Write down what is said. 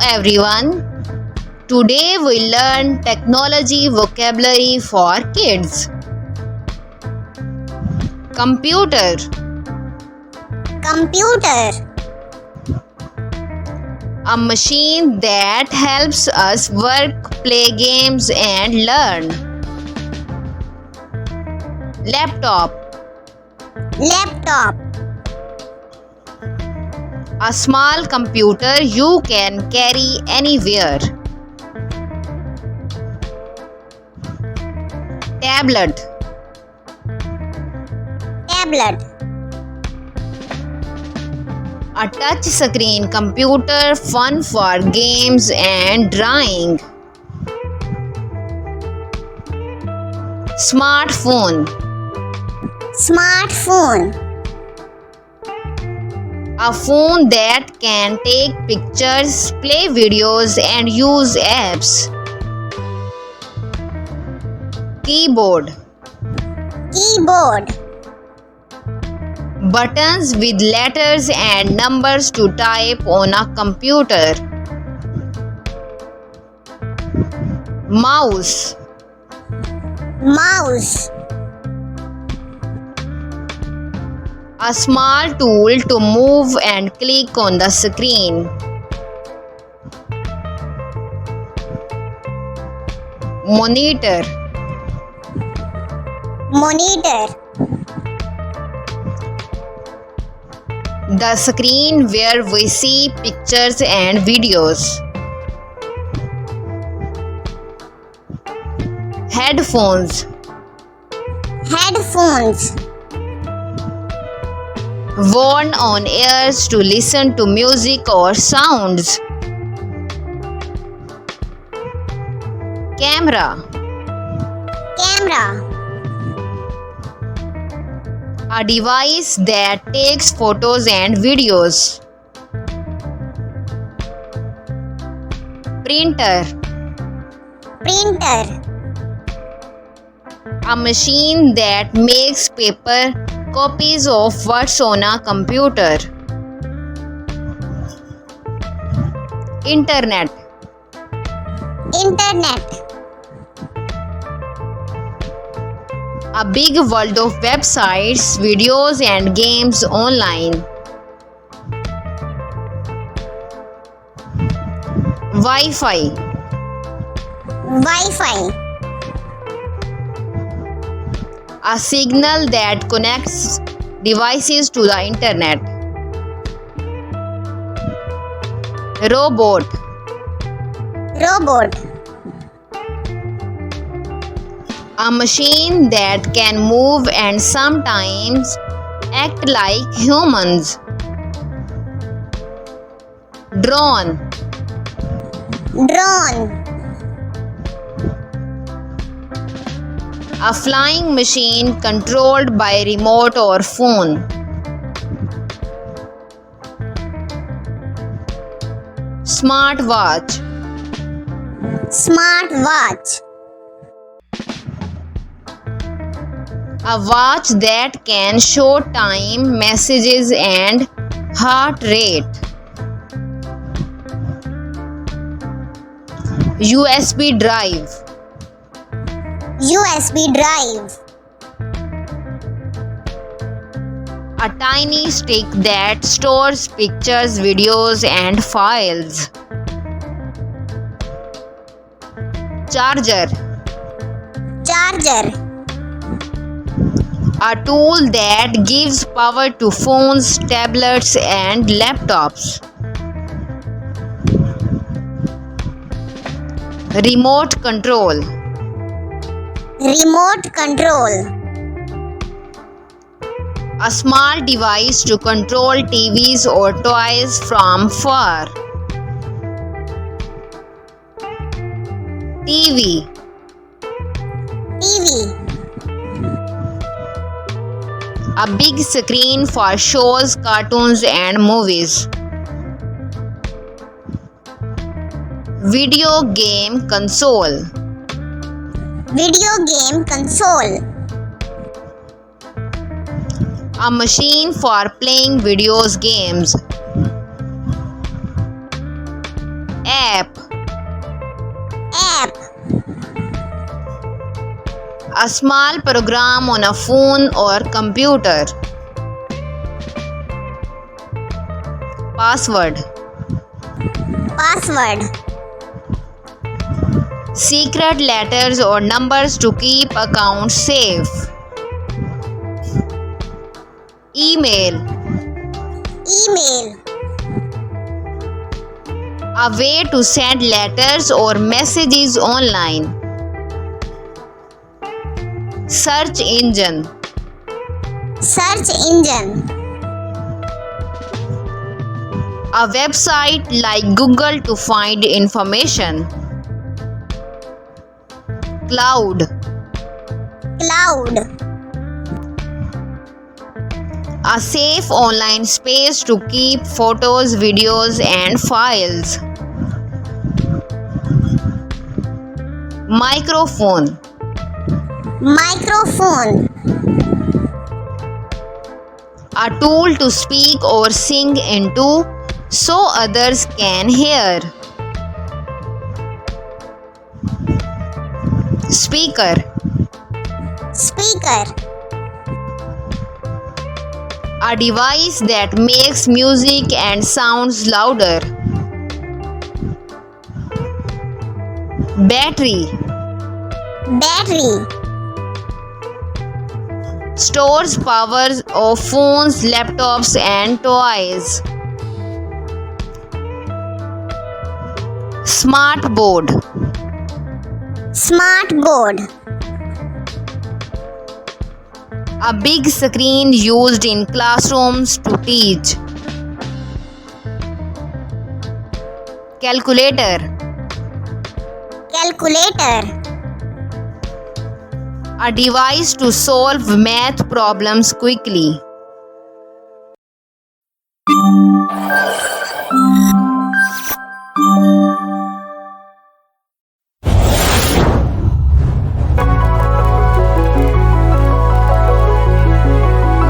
everyone. Today we learn technology vocabulary for kids. Computer, Computer, a machine that helps us work, play games and learn. Laptop, Laptop, a small computer you can carry anywhere. Tablet, Tablet, a touch screen computer fun for games and drawing. Smartphone, Smartphone, a phone that can take pictures, play videos and use apps. Keyboard, Keyboard, buttons with letters and numbers to type on a computer. Mouse, Mouse, a small tool to move and click on the screen. Monitor, Monitor, the screen where we see pictures and videos. Headphones, Headphones, worn on ears to listen to music or sounds. Camera, Camera, a device that takes photos and videos. Printer, Printer, a machine that makes paper copies of what's on a computer. Internet, Internet, a big world of websites, videos and games online. Wi-Fi, Wi-Fi, a signal that connects devices to the internet. Robot, Robot, a machine that can move and sometimes act like humans. Drone, Drone, a flying machine controlled by remote or phone. Smartwatch, Smartwatch, a watch that can show time, messages and heart rate. USB drive, USB drive, a tiny stick that stores pictures, videos and files. Charger, Charger, a tool that gives power to phones, tablets and laptops. Remote control, Remote control, a small device to control TVs or toys from far. TV, TV, a big screen for shows, cartoons and movies. Video game console, Video game console, a machine for playing videos games. A small program on a phone or computer. Password. Password. Secret letters or numbers to keep accounts safe. Email. Email. A way to send letters or messages online. Search engine. Search engine. A website like Google to find information. Cloud. Cloud. A safe online space to keep photos, videos, and files. Microphone. Microphone. A tool to speak or sing into so others can hear. Speaker. Speaker. A device that makes music and sounds louder. Battery. Battery. Stores power of phones, laptops, and toys. Smart board. Smart board. A big screen used in classrooms to teach. Calculator. Calculator. A device to solve math problems quickly.